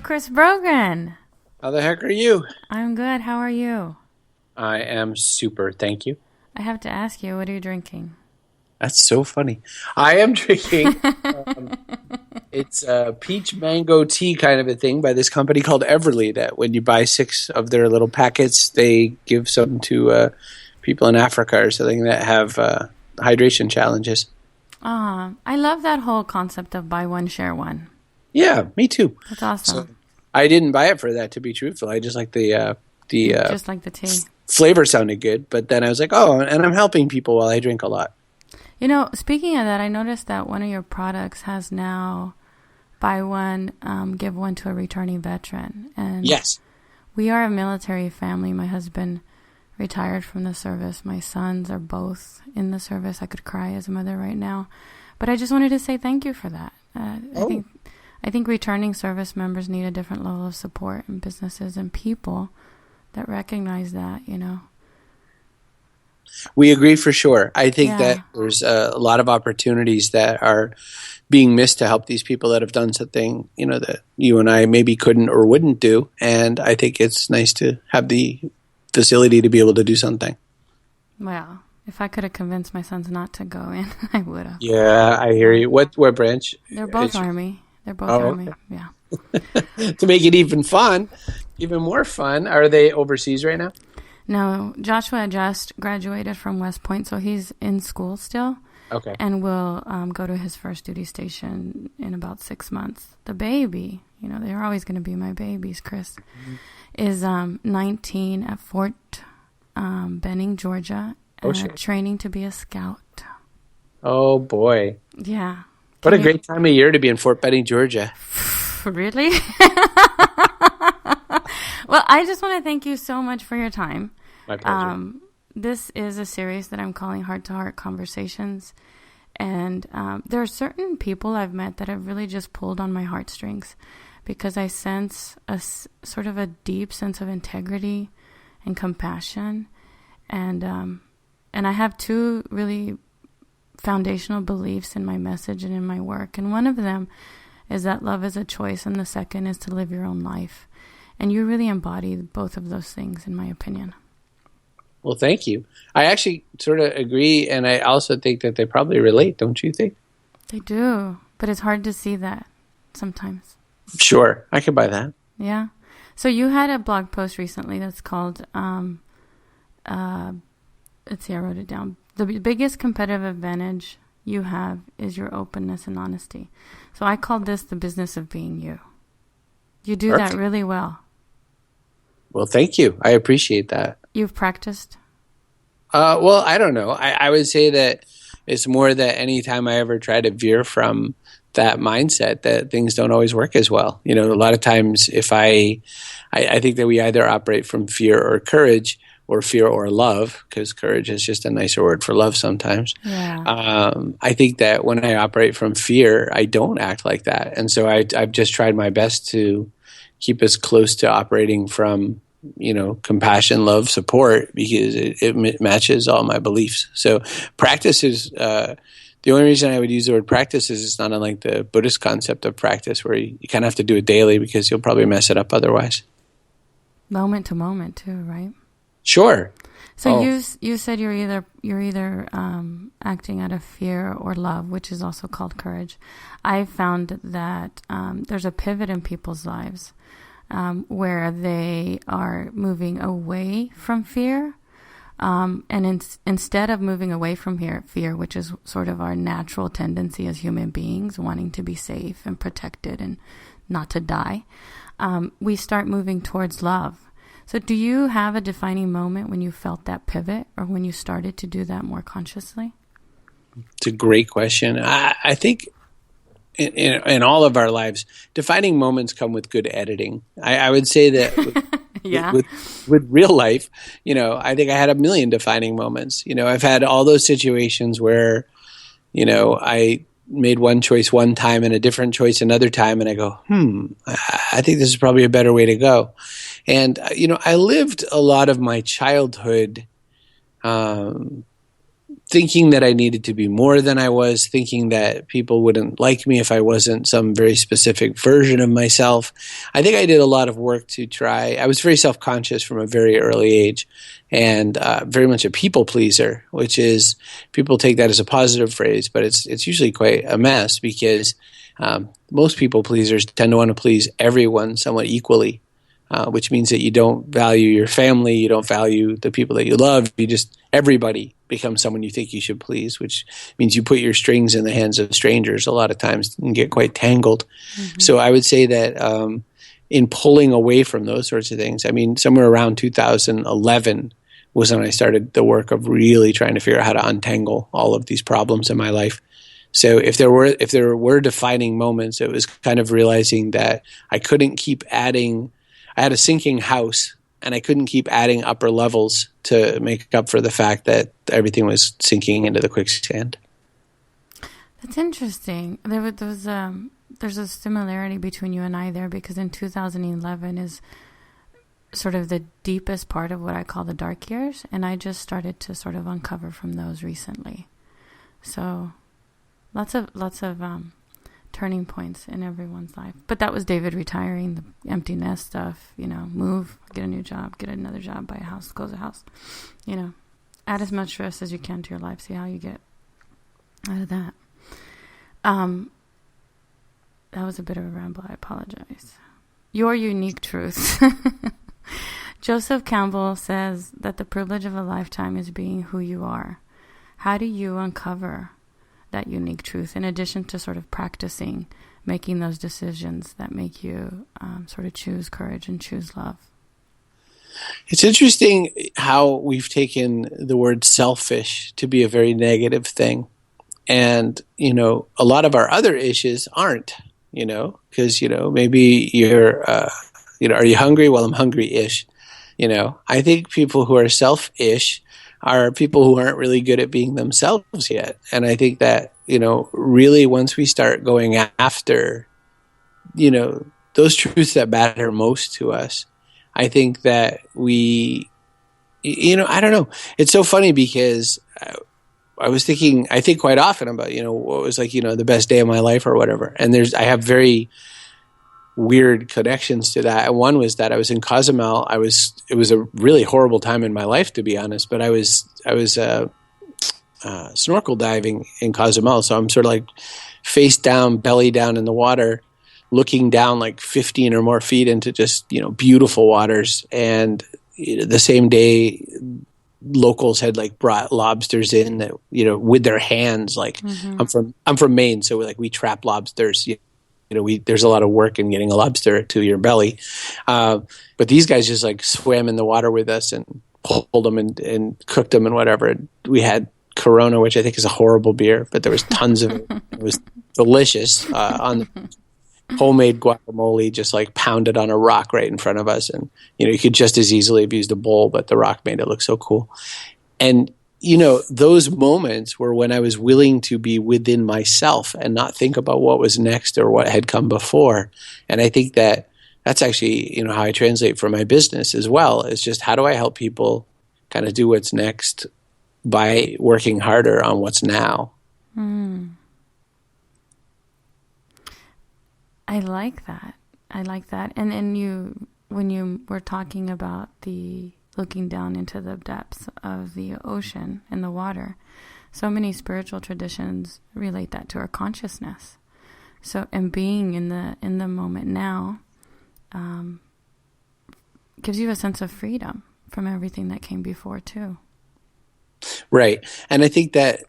Chris Brogan. How the heck are you? I'm good. How are you? I am super, thank you. I have to ask you, what are you drinking? That's so funny. I am drinking, it's a peach mango tea kind of a thing by this company called Everly that when you buy 6 of their little packets, they give some to people in Africa or something that have hydration challenges. I love that whole concept of buy one, share one. Yeah, me too. That's awesome. So, I didn't buy it for that, to be truthful. I just like just like the tea. Flavor sounded good, but then I was like, oh, and I'm helping people while I drink a lot. You know, speaking of that, I noticed that one of your products has now buy one, give one to a returning veteran. And Yes. we are a military family. My husband retired from the service. My sons are both in the service. I could cry as a mother right now. But I just wanted to say thank you for that. I think returning service members need a different level of support in businesses and people that recognize that, you know. We agree for sure. I think that there's a lot of opportunities that are being missed to help these people that have done something, you know, that you and I maybe couldn't or wouldn't do. And I think it's nice to have the facility to be able to do something. Well, if I could have convinced my sons not to go in, I would have. Yeah, I hear you. What branch? They're both Army. They're both Army. Okay. Yeah. To make it even more fun, are they overseas right now? No, Joshua just graduated from West Point, so he's in school still. Okay. And will go to his first duty station in about 6 months. The baby, you know, they're always going to be my babies, Chris, is 19 at Fort Benning, Georgia, training to be a scout. Oh, boy. Yeah. What a great time of year to be in Fort Benning, Georgia. Really? Well, I just want to thank you so much for your time. My pleasure. This is a series that I'm calling Heart-to-Heart Conversations. And there are certain people I've met that have really just pulled on my heartstrings because I sense a sort of a deep sense of integrity and compassion. And I have 2 really foundational beliefs in my message and in my work. And one of them is that love is a choice, and the second is to live your own life. And you really embody both of those things, in my opinion. Well, thank you. I actually sort of agree, and I also think that they probably relate, don't you think? They do, but it's hard to see that sometimes. Sure, I can buy that. Yeah. So you had a blog post recently that's called, let's see, I wrote it down. The biggest competitive advantage you have is your openness and honesty. So I called this the business of being you. You do that really well. Well, thank you. I appreciate that. You've practiced? Well, I don't know. I would say that it's more that anytime I ever try to veer from that mindset, that things don't always work as well. You know, a lot of times if I think that we either operate from fear or courage, or fear or love, because courage is just a nicer word for love sometimes. Yeah. I think that when I operate from fear, I don't act like that. And so I've just tried my best to keep us close to operating from, you know, compassion, love, support, because it matches all my beliefs. So practice is the only reason I would use the word practice is it's not unlike the Buddhist concept of practice, where you kind of have to do it daily because you'll probably mess it up otherwise. Moment to moment too, right? Sure. So you said you're either acting out of fear or love, which is also called courage. I found that there's a pivot in people's lives where they are moving away from fear, and instead of moving away from fear, which is sort of our natural tendency as human beings, wanting to be safe and protected and not to die, we start moving towards love. So do you have a defining moment when you felt that pivot or when you started to do that more consciously? It's a great question. I think in all of our lives, defining moments come with good editing. I would say that with real life, you know, I think I had a million defining moments. You know, I've had all those situations where, you know, I made one choice one time and a different choice another time, and I go, I think this is probably a better way to go. And, you know, I lived a lot of my childhood thinking that I needed to be more than I was, thinking that people wouldn't like me if I wasn't some very specific version of myself. I think I did a lot of work to try. I was very self-conscious from a very early age, and very much a people pleaser, which is, people take that as a positive phrase, but it's usually quite a mess, because most people pleasers tend to want to please everyone somewhat equally. Which means that you don't value your family, you don't value the people that you love, everybody becomes someone you think you should please, which means you put your strings in the hands of strangers a lot of times and get quite tangled. Mm-hmm. So I would say that in pulling away from those sorts of things, I mean, somewhere around 2011 was when I started the work of really trying to figure out how to untangle all of these problems in my life. So if there were defining moments, it was kind of realizing that I couldn't keep adding. I had a sinking house, and I couldn't keep adding upper levels to make up for the fact that everything was sinking into the quicksand. That's interesting. There's a similarity between you and I there, because in 2011 is sort of the deepest part of what I call the dark years, and I just started to sort of uncover from those recently. So lots of turning points in everyone's life. But that was David retiring, the empty nest stuff, move, get a new job, get another job, buy a house, close a house, add as much stress as you can to your life, see how you get out of that. That was a bit of a ramble, I apologize. Your unique truth. Joseph Campbell says that the privilege of a lifetime is being who you are. How do you uncover that unique truth, in addition to sort of practicing making those decisions that make you sort of choose courage and choose love? It's interesting how we've taken the word selfish to be a very negative thing. And, a lot of our other issues aren't, because, maybe you're, are you hungry? Well, I'm hungry-ish. I think people who are selfish are people who aren't really good at being themselves yet. And I think that, really once we start going after, those truths that matter most to us, I think that we, I don't know. It's so funny because I think quite often about, what was like, the best day of my life or whatever. And I have very weird connections to that. And one was that I was in Cozumel. It was a really horrible time in my life, to be honest, but I was snorkel diving in Cozumel. So I'm sort of like face down, belly down in the water, looking down like 15 or more feet into just, beautiful waters. And the same day, locals had like brought lobsters in that, with their hands. Like mm-hmm. I'm from Maine, so we trap lobsters. There's a lot of work in getting a lobster to your belly. But these guys just like swam in the water with us and pulled them and cooked them and whatever. And we had Corona, which I think is a horrible beer, but there was tons of it. It was delicious on the homemade guacamole, just like pounded on a rock right in front of us. And, you could just as easily have used a bowl, but the rock made it look so cool. And those moments were when I was willing to be within myself and not think about what was next or what had come before. And I think that that's actually, how I translate for my business as well. It's just, how do I help people kind of do what's next by working harder on what's now? I like that. And when you were talking about the looking down into the depths of the ocean and the water, so many spiritual traditions relate that to our consciousness. So, and being in the moment now gives you a sense of freedom from everything that came before too. Right. And I think that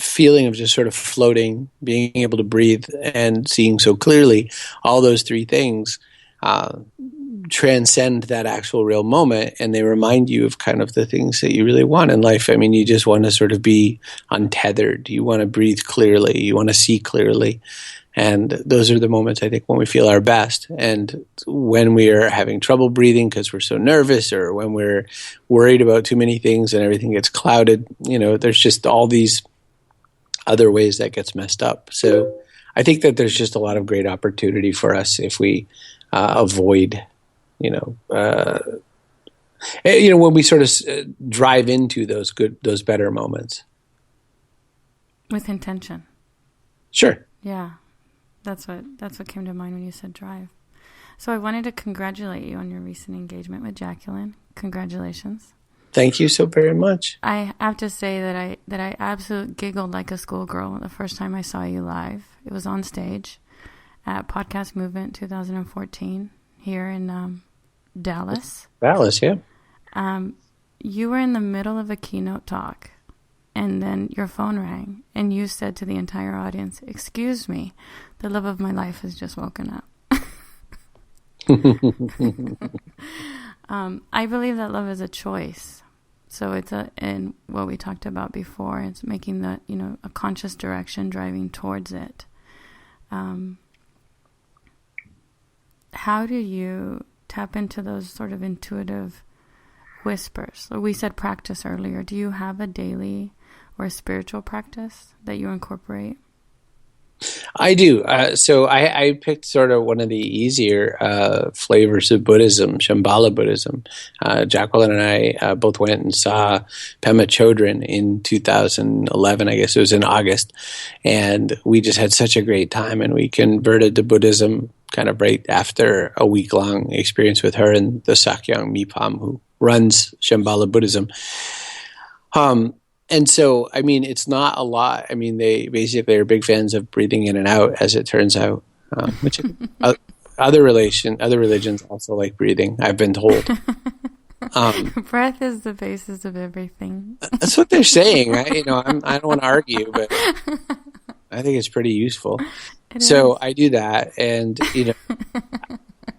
feeling of just sort of floating, being able to breathe and seeing so clearly, all those three things transcend that actual real moment, and they remind you of kind of the things that you really want in life. I mean, you just want to sort of be untethered. You want to breathe clearly. You want to see clearly. And those are the moments, I think, when we feel our best. And when we are having trouble breathing because we're so nervous, or when we're worried about too many things and everything gets clouded, there's just all these other ways that gets messed up. So I think that there's just a lot of great opportunity for us if we avoid, When we sort of drive into those better moments. With intention. Sure. Yeah. That's what came to mind when you said drive. So I wanted to congratulate you on your recent engagement with Jacqueline. Congratulations. Thank you so very much. I have to say that I absolutely giggled like a schoolgirl the first time I saw you live. It was on stage at Podcast Movement 2014 here in Dallas. Dallas, yeah. You were in the middle of a keynote talk, and then your phone rang, and you said to the entire audience, "Excuse me, the love of my life has just woken up." I believe that love is a choice. So and what we talked about before, it's making a conscious direction, driving towards it. How do you tap into those sort of intuitive whispers? So we said practice earlier. Do you have a daily or a spiritual practice that you incorporate? I do. So I picked sort of one of the easier flavors of Buddhism, Shambhala Buddhism. Jacqueline and I both went and saw Pema Chodron in 2011. I guess it was in August. And we just had such a great time. And we converted to Buddhism kind of right after a week-long experience with her and the Sakyong Mipam, who runs Shambhala Buddhism. And so, I mean, it's not a lot. I mean, they basically are big fans of breathing in and out, as it turns out, which other religions also like breathing, I've been told. Breath is the basis of everything. That's what they're saying. I don't want to argue, but I think it's pretty useful. So I do that, and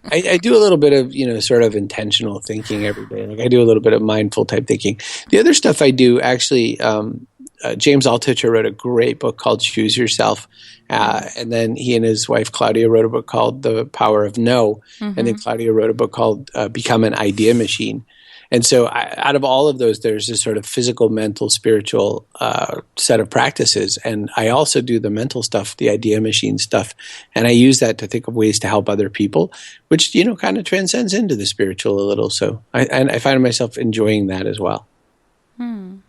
I do a little bit of, sort of intentional thinking every day. Like I do a little bit of mindful type thinking. The other stuff I do, actually, James Altucher wrote a great book called Choose Yourself. And then he and his wife, Claudia, wrote a book called The Power of No. Mm-hmm. And then Claudia wrote a book called Become an Idea Machine. And so out of all of those, there's this sort of physical, mental, spiritual set of practices. And I also do the mental stuff, the idea machine stuff. And I use that to think of ways to help other people, which, kind of transcends into the spiritual a little. So I find myself enjoying that as well. I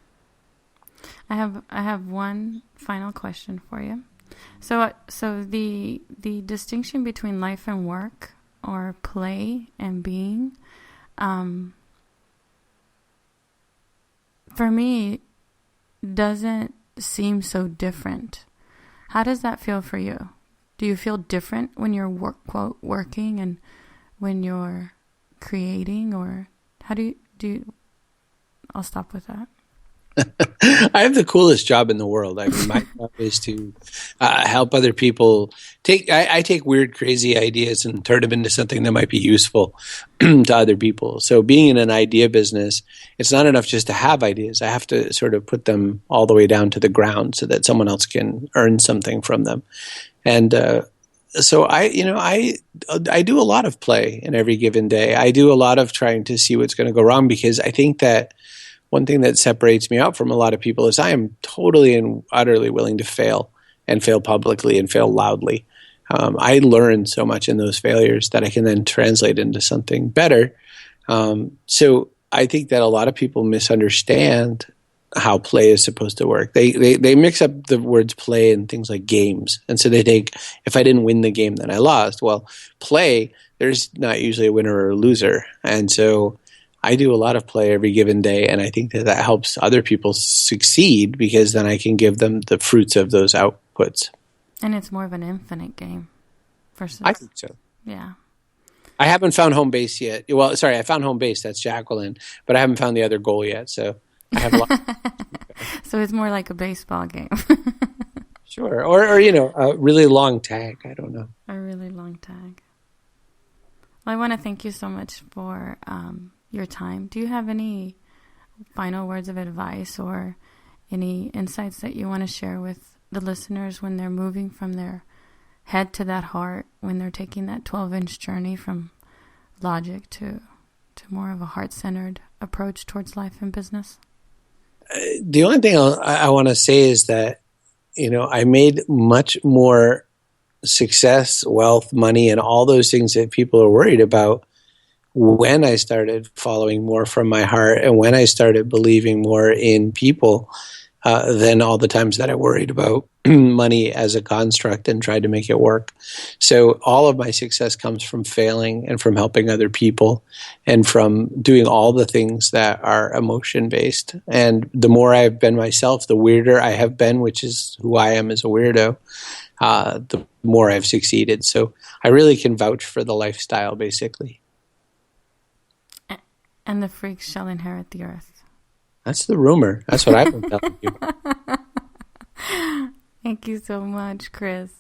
have one final question for you. So the distinction between life and work, or play and being, for me, doesn't seem so different. How does that feel for you? Do you feel different when you're working and when you're creating, or how do you I'll stop with that. I have the coolest job in the world. I mean, my job is to help other people I take weird, crazy ideas and turn them into something that might be useful to other people. So being in an idea business, it's not enough just to have ideas. I have to sort of put them all the way down to the ground so that someone else can earn something from them. And so I do a lot of play in every given day. I do a lot of trying to see what's going to go wrong, because I think that one thing that separates me out from a lot of people is I am totally and utterly willing to fail, and fail publicly and fail loudly. I learn so much in those failures that I can then translate into something better. So I think that a lot of people misunderstand how play is supposed to work. They mix up the words play and things like games. And so they think, if I didn't win the game, then I lost. Well, play, there's not usually a winner or a loser. And so I do a lot of play every given day, and I think that helps other people succeed, because then I can give them the fruits of those outputs. And it's more of an infinite game versus... I think so. Yeah. I haven't found home base yet. Well, sorry, I found home base. That's Jacqueline. But I haven't found the other goal yet, so I have a lot. So it's more like a baseball game. Sure. Or a really long tag. I don't know. A really long tag. Well, I want to thank you so much for... your time. Do you have any final words of advice or any insights that you want to share with the listeners when they're moving from their head to that heart, when they're taking that 12-inch journey from logic to more of a heart-centered approach towards life and business? The only thing I want to say is that, I made much more success, wealth, money, and all those things that people are worried about when I started following more from my heart and when I started believing more in people than all the times that I worried about money as a construct and tried to make it work. So all of my success comes from failing and from helping other people and from doing all the things that are emotion-based. And the more I've been myself, the weirder I have been, which is who I am as a weirdo, the more I've succeeded. So I really can vouch for the lifestyle, basically. And the freaks shall inherit the earth. That's the rumor. That's what I've been telling you. Thank you so much, Chris.